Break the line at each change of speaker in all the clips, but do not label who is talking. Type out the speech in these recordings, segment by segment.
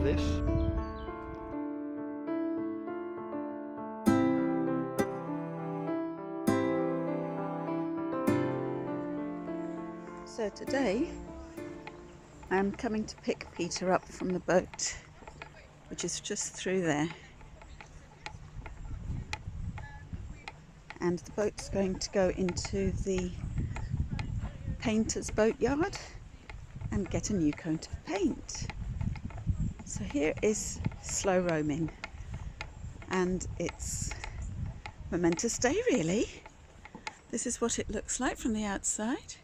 this.
So today I'm coming to pick Peter up from the boat, which is just through there. And the boat's going to go into the painter's boatyard and get a new coat of paint. So here is slow roaming, and it's a momentous day really. This is what it looks like from the outside.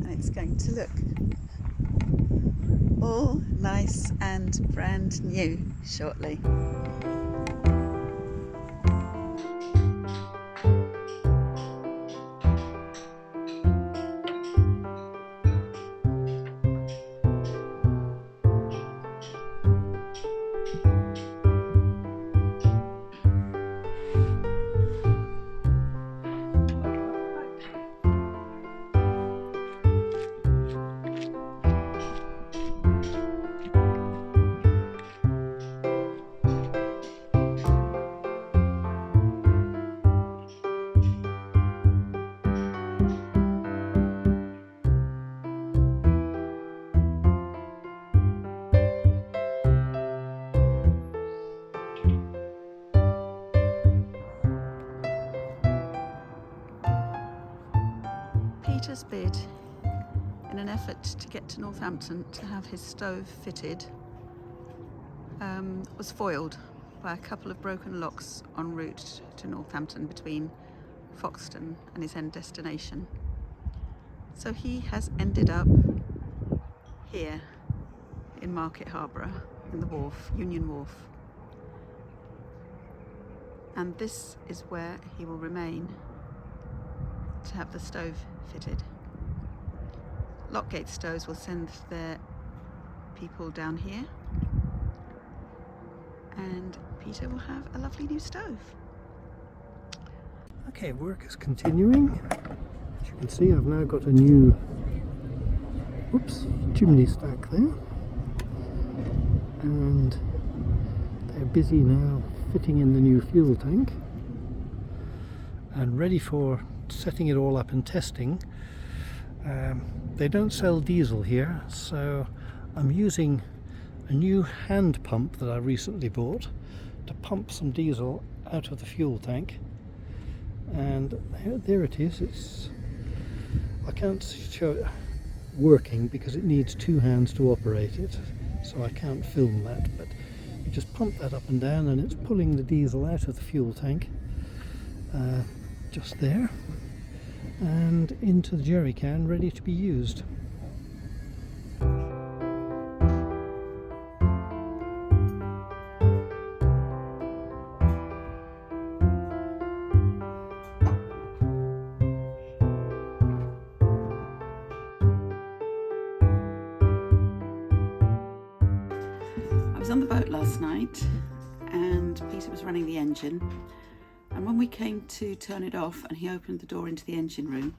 And it's going to look all nice and brand new shortly. Peter's bid, in an effort to get to Northampton to have his stove fitted, was foiled by a couple of broken locks en route to Northampton between Foxton and his end destination. So he has ended up here in Market Harborough, in the wharf, Union Wharf. And this is where he will remain to have the stove fitted. Lockgate Stoves will send their people down here, and Peter will have a lovely new stove.
Okay, work is continuing. As you can see, I've now got a new chimney stack there, and they're busy now fitting in the new fuel tank and ready for setting it all up and testing. They don't sell diesel here, so I'm using a new hand pump that I recently bought to pump some diesel out of the fuel tank. And there it is. I can't show it working because it needs two hands to operate it, so I can't film that, but you just pump that up and down and it's pulling the diesel out of the fuel tank just there and into the jerry can, ready to be used.
I was on the boat last night and Peter was running the engine, and when we came to turn it off and he opened the door into the engine room,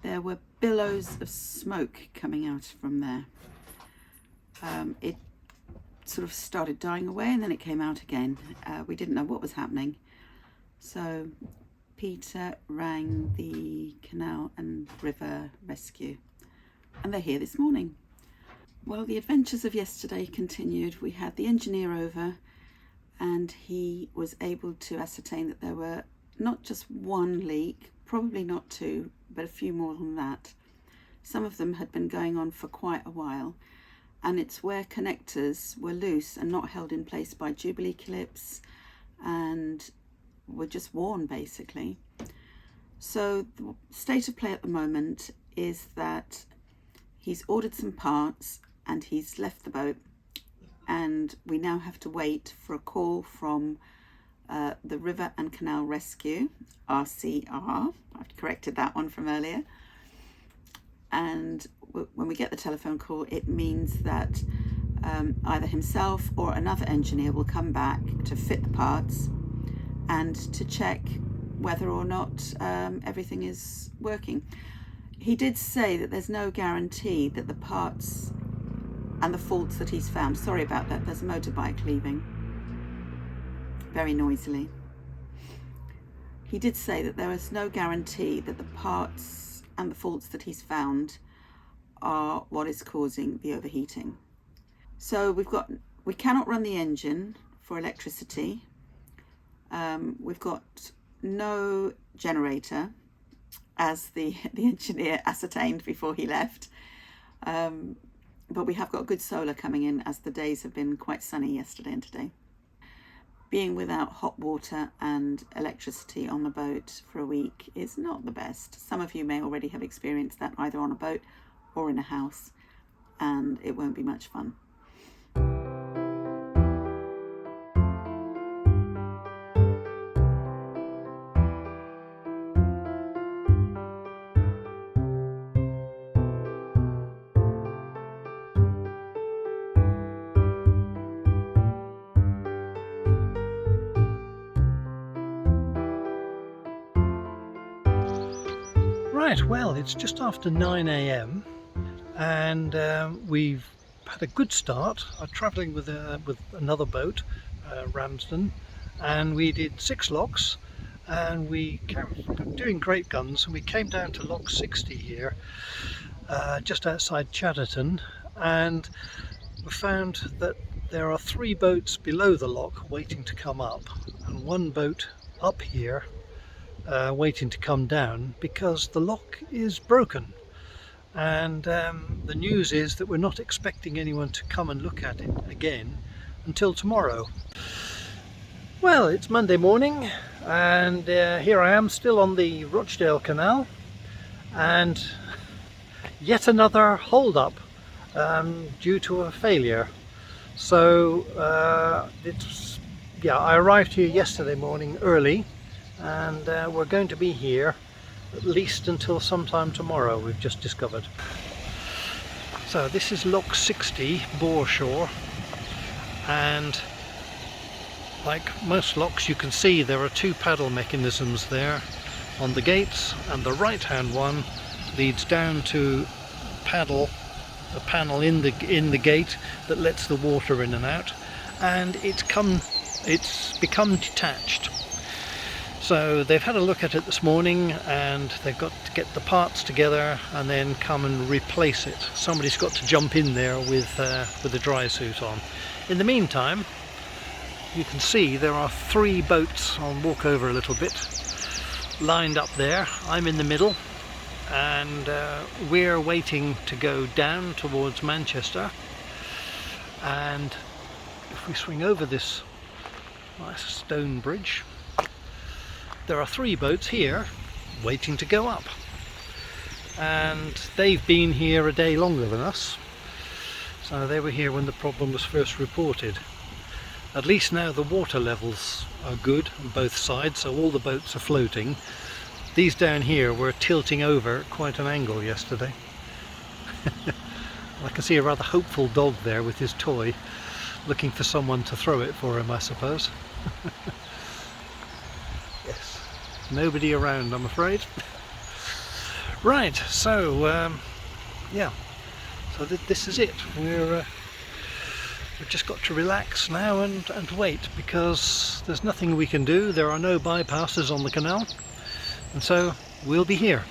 there were billows of smoke coming out from there. It sort of started dying away and then it came out again. We didn't know what was happening, so Peter rang the canal and river rescue, and they're here this morning. Well, the adventures of yesterday continued. We had the engineer over and he was able to ascertain that there were not just one leak, probably not two, but a few more than that. Some of them had been going on for quite a while, and it's where connectors were loose and not held in place by Jubilee clips and were just worn basically. So the state of play at the moment is that he's ordered some parts and he's left the boat, and we now have to wait for a call from the River and Canal Rescue, RCR. I've corrected that one from earlier. And when we get the telephone call, it means that either himself or another engineer will come back to fit the parts and to check whether or not everything is working. He did say that there's no guarantee that the parts and the faults that he's found, sorry about that, there's a motorbike leaving very noisily. He did say that there is no guarantee that the parts and the faults that he's found are what is causing the overheating. So we cannot run the engine for electricity. We've got no generator, as the engineer ascertained before he left. But we have got good solar coming in, as the days have been quite sunny yesterday and today. Being without hot water and electricity on the boat for a week is not the best. Some of you may already have experienced that either on a boat or in a house, and it won't be much fun.
Right, well, it's just after 9 AM and we've had a good start. I'm travelling with another boat, Ramsden, and we did 6 locks, and we kept doing great guns, and we came down to lock 60 here, just outside Chatterton, and we found that there are 3 boats below the lock waiting to come up, and 1 boat up here waiting to come down because the lock is broken. And the news is that we're not expecting anyone to come and look at it again until tomorrow. Well, it's Monday morning, and here I am still on the Rochdale Canal, and yet another hold-up due to a failure. So I arrived here yesterday morning early, and we're going to be here at least until sometime tomorrow, we've just discovered. So this is lock 60, Boreshore, and like most locks, you can see there are 2 paddle mechanisms there on the gates, and the right hand one leads down to a panel in the gate that lets the water in and out, and it's become detached. So they've had a look at it this morning, and they've got to get the parts together and then come and replace it. Somebody's got to jump in there with a dry suit on. In the meantime, you can see there are 3 boats, I'll walk over a little bit, lined up there. I'm in the middle, and we're waiting to go down towards Manchester. And if we swing over this nice stone bridge, there are 3 boats here waiting to go up, and they've been here a day longer than us, so they were here when the problem was first reported. At least now the water levels are good on both sides, so all the boats are floating. These down here were tilting over at quite an angle yesterday. I can see a rather hopeful dog there with his toy, looking for someone to throw it for him, I suppose. Yes, nobody around, I'm afraid. Right, so yeah, so this is it. We've just got to relax now and wait, because there's nothing we can do. There are no bypasses on the canal, and so we'll be here.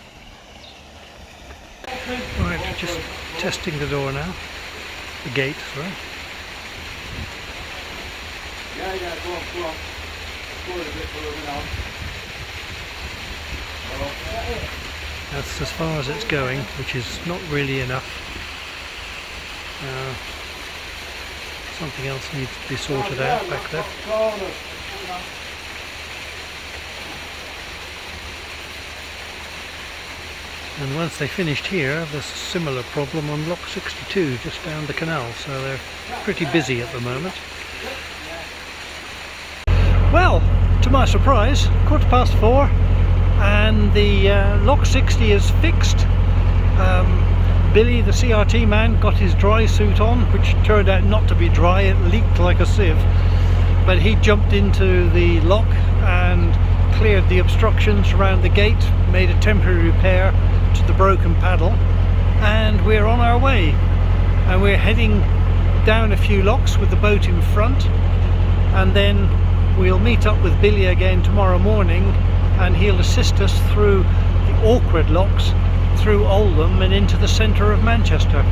Right, just testing the door now, the gate, sorry. That's as far as it's going, which is not really enough. Something else needs to be sorted out back there. And once they finished here, there's a similar problem on lock 62 just down the canal, so they're pretty busy at the moment. Well, to my surprise, 4:15, and the lock 60 is fixed. Billy, the CRT man, got his dry suit on, which turned out not to be dry. It leaked like a sieve, but he jumped into the lock and cleared the obstructions around the gate, made a temporary repair to the broken paddle, and we're on our way. And we're heading down a few locks with the boat in front, and then we'll meet up with Billy again tomorrow morning, and he'll assist us through the awkward locks through Oldham and into the centre of Manchester.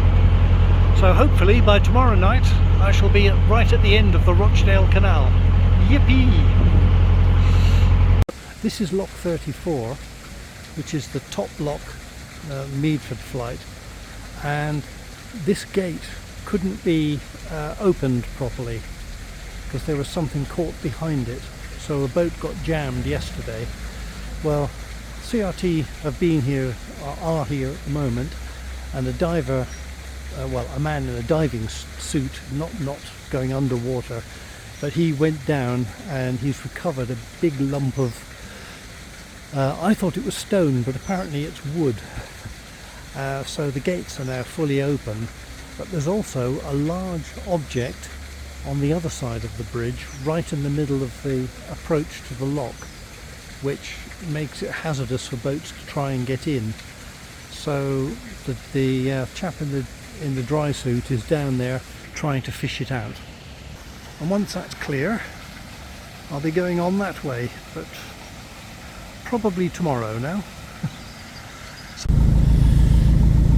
So hopefully by tomorrow night I shall be right at the end of the Rochdale Canal. Yippee! This is lock 34, which is the top lock, Meadford flight, and this gate couldn't be opened properly because there was something caught behind it, so the boat got jammed yesterday. Well, CRT have been here, are here at the moment, and a diver, well, a man in a diving suit, not going underwater, but he went down and he's recovered a big lump of, I thought it was stone, but apparently it's wood. So the gates are now fully open, but there's also a large object on the other side of the bridge, right in the middle of the approach to the lock, which makes it hazardous for boats to try and get in. So the chap in the dry suit is down there trying to fish it out. And once that's clear, I'll be going on that way, but probably tomorrow now.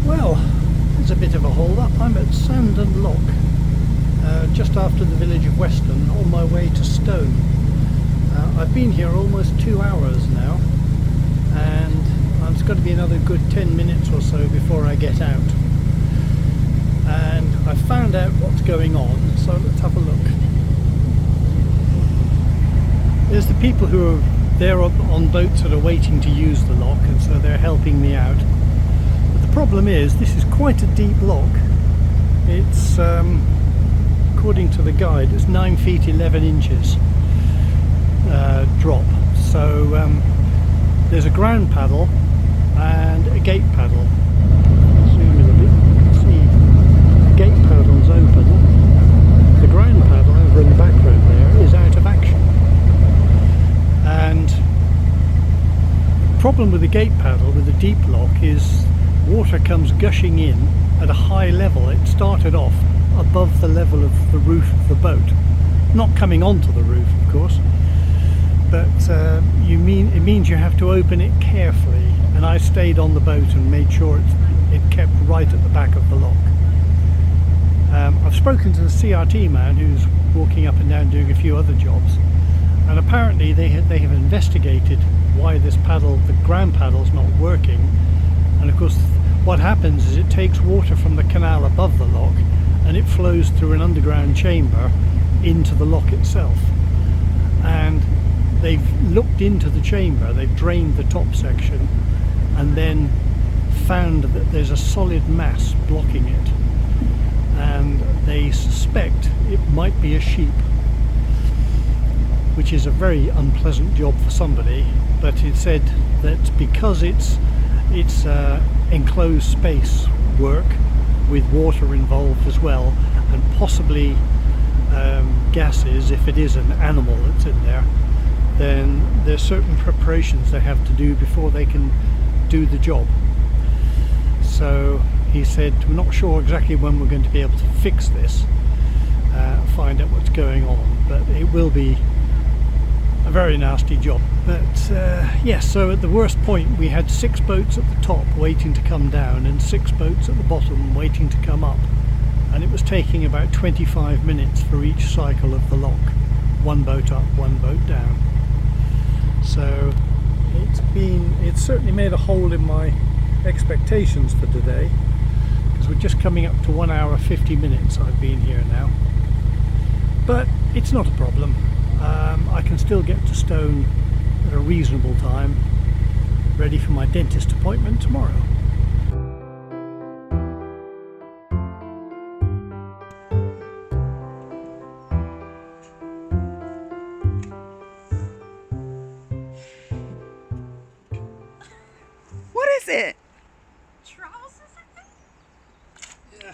Well, it's a bit of a hold up. I'm at Sandon Lock, just after the village of Weston, on my way to Stone. I've been here almost 2 hours now, and it's got to be another good 10 minutes or so before I get out. And I've found out what's going on, so let's have a look. There's the people who are there on boats that are waiting to use the lock, and so they're helping me out. But the problem is, this is quite a deep lock. It's, according to the guide, it's 9 feet 11 inches drop. So there's a ground paddle and a gate paddle. Zoom in a bit, you can see the gate paddle's open. The ground paddle over in the background there is out of action. And the problem with the gate paddle with the deep lock is water comes gushing in at a high level. It started off above the level of the roof of the boat, not coming onto the roof of course, but it means you have to open it carefully, and I stayed on the boat and made sure it kept right at the back of the lock. I've spoken to the CRT man who's walking up and down doing a few other jobs, and apparently they have investigated why this paddle, the ground paddle's not working. And of course what happens is it takes water from the canal above the lock and it flows through an underground chamber into the lock itself. And they've looked into the chamber, they've drained the top section, and then found that there's a solid mass blocking it, and they suspect it might be a sheep, which is a very unpleasant job for somebody. But it said that because it's enclosed space work with water involved as well, and possibly gases if it is an animal that's in there, then there's certain preparations they have to do before they can do the job. So he said, we're not sure exactly when we're going to be able to fix this, find out what's going on, but it will be a very nasty job. But yes, so at the worst point we had 6 boats at the top waiting to come down and 6 boats at the bottom waiting to come up, and it was taking about 25 minutes for each cycle of the lock. 1 boat up, 1 boat down. So it's certainly made a hole in my expectations for today, because we're just coming up to 1 hour 50 minutes I've been here now. But it's not a problem. I can still get to Stone at a reasonable time, ready for my dentist appointment tomorrow.
What is it?
Trousers, I think?
Yeah.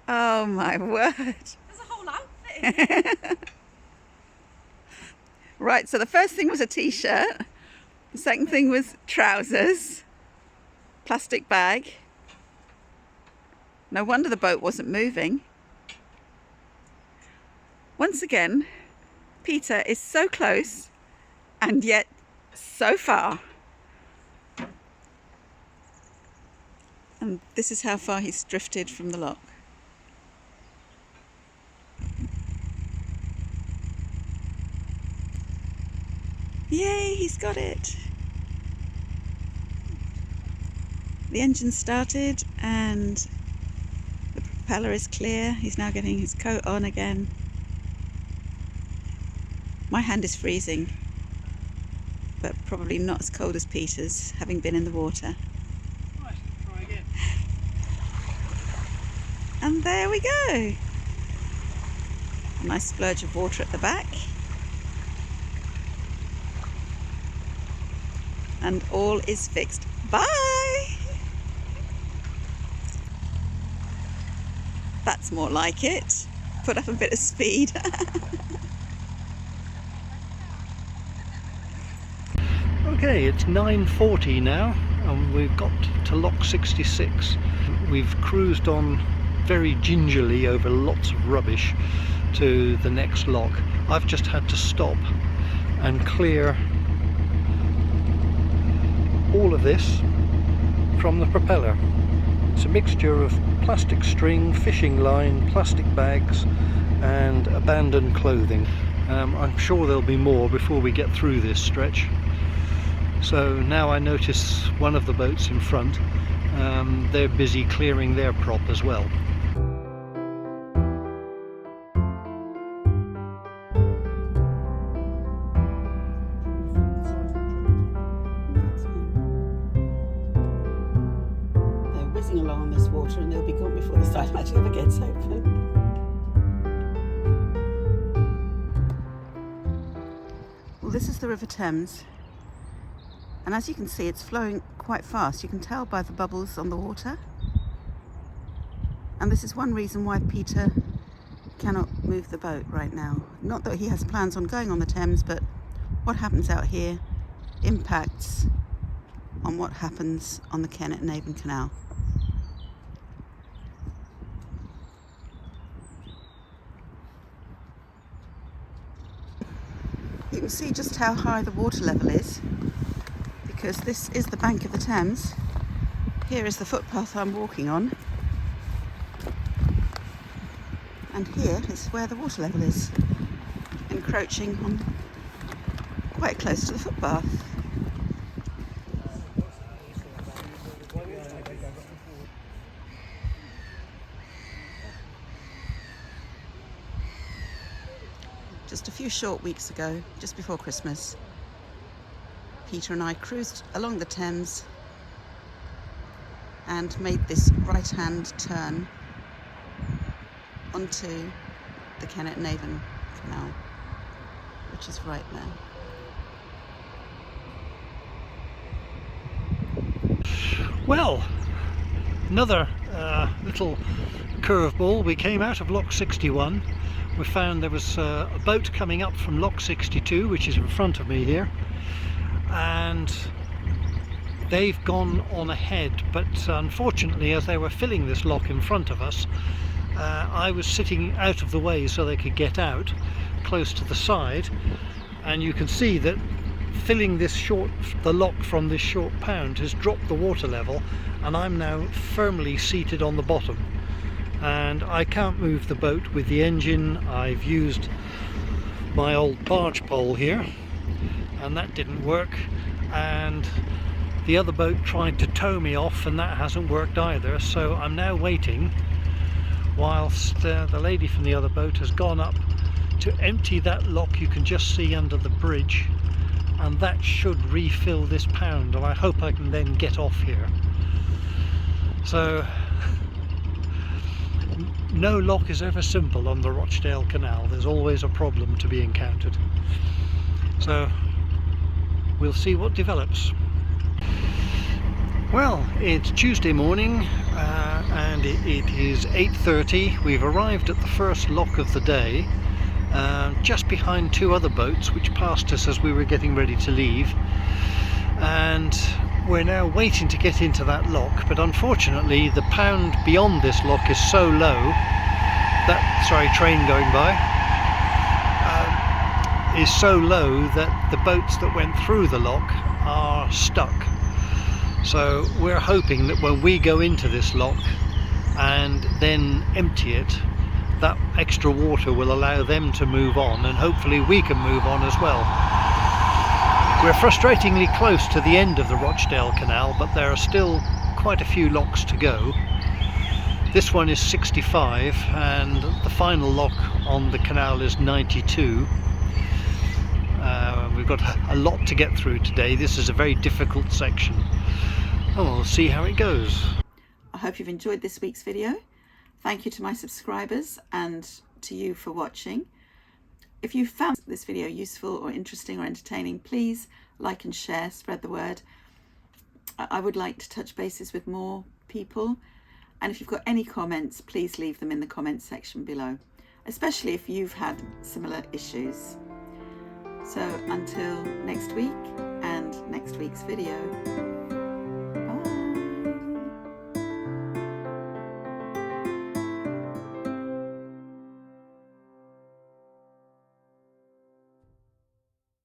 Oh my word.
There's a whole outfit in here.
Right, so the first thing was a t-shirt. The second thing was trousers. Plastic bag. No wonder the boat wasn't moving. Once again, Peter is so close and yet so far. And this is how far he's drifted from the lock. Yay, he's got it. The engine started and the propeller is clear. He's now getting his coat on again. My hand is freezing, but probably not as cold as Peter's, having been in the water.
Right, try again.
And there we go. A nice splurge of water at the back. And all is fixed. Bye! That's more like it. Put up a bit of speed.
Okay, it's 9:40 now and we've got to lock 66. We've cruised on very gingerly over lots of rubbish to the next lock. I've just had to stop and clear all of this from the propeller. It's a mixture of plastic string, fishing line, plastic bags and abandoned clothing. I'm sure there'll be more before we get through this stretch. So now I notice one of the boats in front, they're busy clearing their prop as well.
Along on this water and they'll be gone before the sidelight ever gets open. Well, this is the River Thames, and as you can see it's flowing quite fast. You can tell by the bubbles on the water, and this is one reason why Peter cannot move the boat right now. Not that he has plans on going on the Thames, but what happens out here impacts on what happens on the Kennet and Avon Canal. You can see just how high the water level is, because this is the bank of the Thames. Here is the footpath I'm walking on, and here is where the water level is, encroaching on quite close to the footpath. Just a few short weeks ago, just before Christmas, Peter and I cruised along the Thames and made this right-hand turn onto the Kennet and Avon Canal, which is right there.
Well, another little curveball. We came out of Lock 61. We found there was a boat coming up from Lock 62, which is in front of me here, and they've gone on ahead, but unfortunately as they were filling this lock in front of us, I was sitting out of the way so they could get out close to the side, and you can see that filling the lock from this short pound has dropped the water level, and I'm now firmly seated on the bottom. And I can't move the boat with the engine. I've used my old barge pole here and that didn't work, and the other boat tried to tow me off and that hasn't worked either, so I'm now waiting whilst the lady from the other boat has gone up to empty that lock you can just see under the bridge, and that should refill this pound, and I hope I can then get off here. So no lock is ever simple on the Rochdale Canal. There's always a problem to be encountered. So we'll see what develops. Well, it's Tuesday morning and it is 8:30. We've arrived at the first lock of the day, just behind two other boats which passed us as we were getting ready to leave, and we're now waiting to get into that lock, but unfortunately the pound beyond this lock is so low that, sorry, train going by, is so low that the boats that went through the lock are stuck. So we're hoping that when we go into this lock and then empty it, that extra water will allow them to move on, and hopefully we can move on as well. We're frustratingly close to the end of the Rochdale Canal, but there are still quite a few locks to go. This one is 65 and the final lock on the canal is 92. We've got a lot to get through today. This is a very difficult section. And we'll see how it goes.
I hope you've enjoyed this week's video. Thank you to my subscribers and to you for watching. If you found this video useful or interesting or entertaining, please like and share, spread the word. I would like to touch bases with more people. And if you've got any comments, please leave them in the comments section below, especially if you've had similar issues. So until next week and next week's video.